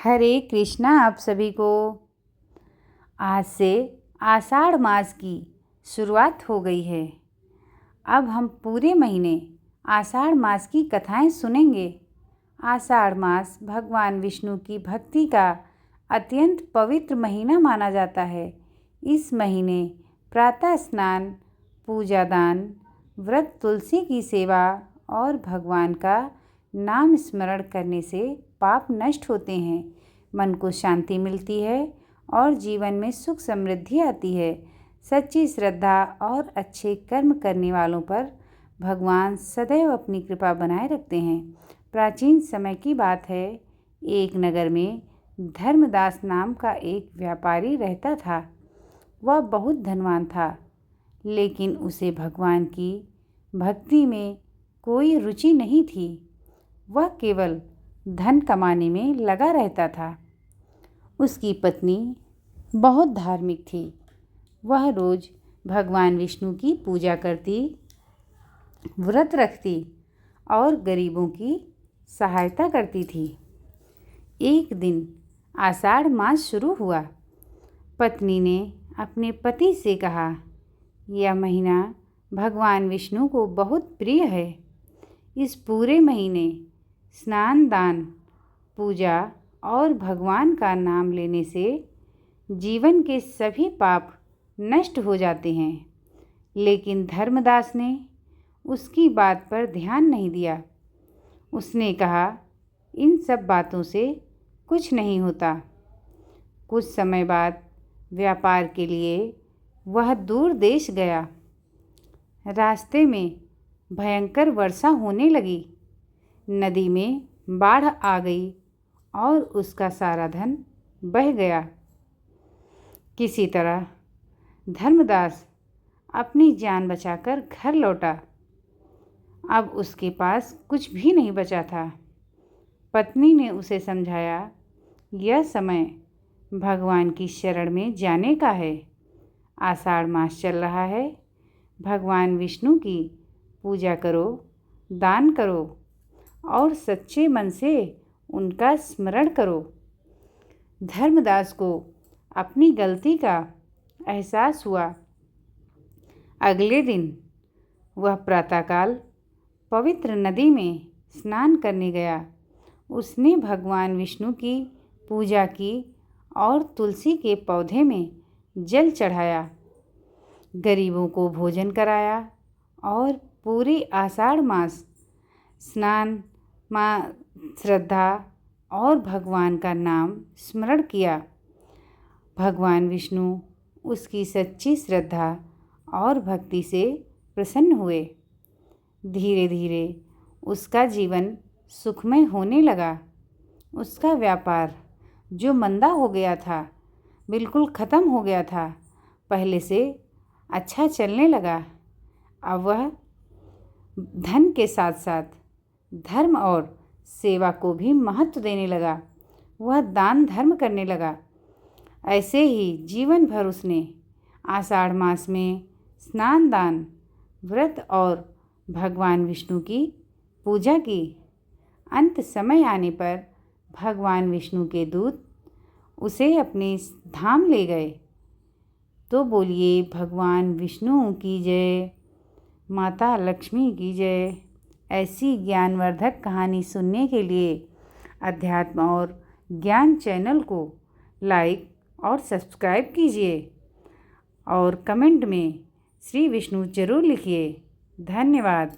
हरे कृष्णा आप सभी को। आज से आषाढ़ मास की शुरुआत हो गई है। अब हम पूरे महीने आषाढ़ मास की कथाएं सुनेंगे। आषाढ़ मास भगवान विष्णु की भक्ति का अत्यंत पवित्र महीना माना जाता है। इस महीने प्रातः स्नान, पूजा दान, व्रत, तुलसी की सेवा और भगवान का नाम स्मरण करने से पाप नष्ट होते हैं, मन को शांति मिलती है और जीवन में सुख समृद्धि आती है। सच्ची श्रद्धा और अच्छे कर्म करने वालों पर भगवान सदैव अपनी कृपा बनाए रखते हैं। प्राचीन समय की बात है, एक नगर में धर्मदास नाम का एक व्यापारी रहता था। वह बहुत धनवान था, लेकिन उसे भगवान की भक्ति में कोई रुचि नहीं थी। वह केवल धन कमाने में लगा रहता था। उसकी पत्नी बहुत धार्मिक थी। वह रोज भगवान विष्णु की पूजा करती, व्रत रखती और गरीबों की सहायता करती थी। एक दिन आषाढ़ मास शुरू हुआ। पत्नी ने अपने पति से कहा, यह महीना भगवान विष्णु को बहुत प्रिय है। इस पूरे महीने स्नान, दान, पूजा और भगवान का नाम लेने से जीवन के सभी पाप नष्ट हो जाते हैं। लेकिन धर्मदास ने उसकी बात पर ध्यान नहीं दिया। उसने कहा, इन सब बातों से कुछ नहीं होता। कुछ समय बाद व्यापार के लिए वह दूर देश गया। रास्ते में भयंकर वर्षा होने लगी। नदी में बाढ़ आ गई और उसका सारा धन बह गया। किसी तरह धर्मदास अपनी जान बचाकर घर लौटा। अब उसके पास कुछ भी नहीं बचा था। पत्नी ने उसे समझाया, यह समय भगवान की शरण में जाने का है। आषाढ़ मास चल रहा है। भगवान विष्णु की पूजा करो, दान करो और सच्चे मन से उनका स्मरण करो। धर्मदास को अपनी गलती का एहसास हुआ। अगले दिन वह प्रातःकाल पवित्र नदी में स्नान करने गया। उसने भगवान विष्णु की पूजा की और तुलसी के पौधे में जल चढ़ाया, गरीबों को भोजन कराया और पूरे आषाढ़ मास स्नान, श्रद्धा और भगवान का नाम स्मरण किया। भगवान विष्णु उसकी सच्ची श्रद्धा और भक्ति से प्रसन्न हुए। धीरे धीरे उसका जीवन सुखमय होने लगा। उसका व्यापार जो मंदा हो गया था, बिल्कुल ख़त्म हो गया था, पहले से अच्छा चलने लगा। अब वह धन के साथ साथ धर्म और सेवा को भी महत्व देने लगा। वह दान धर्म करने लगा। ऐसे ही जीवन भर उसने आषाढ़ मास में स्नान, दान, व्रत और भगवान विष्णु की पूजा की। अंत समय आने पर भगवान विष्णु के दूत उसे अपने धाम ले गए। तो बोलिए भगवान विष्णु की जय, माता लक्ष्मी की जय। ऐसी ज्ञानवर्धक कहानी सुनने के लिए अध्यात्म और ज्ञान चैनल को लाइक और सब्सक्राइब कीजिए और कमेंट में श्री विष्णु जरूर लिखिए। धन्यवाद।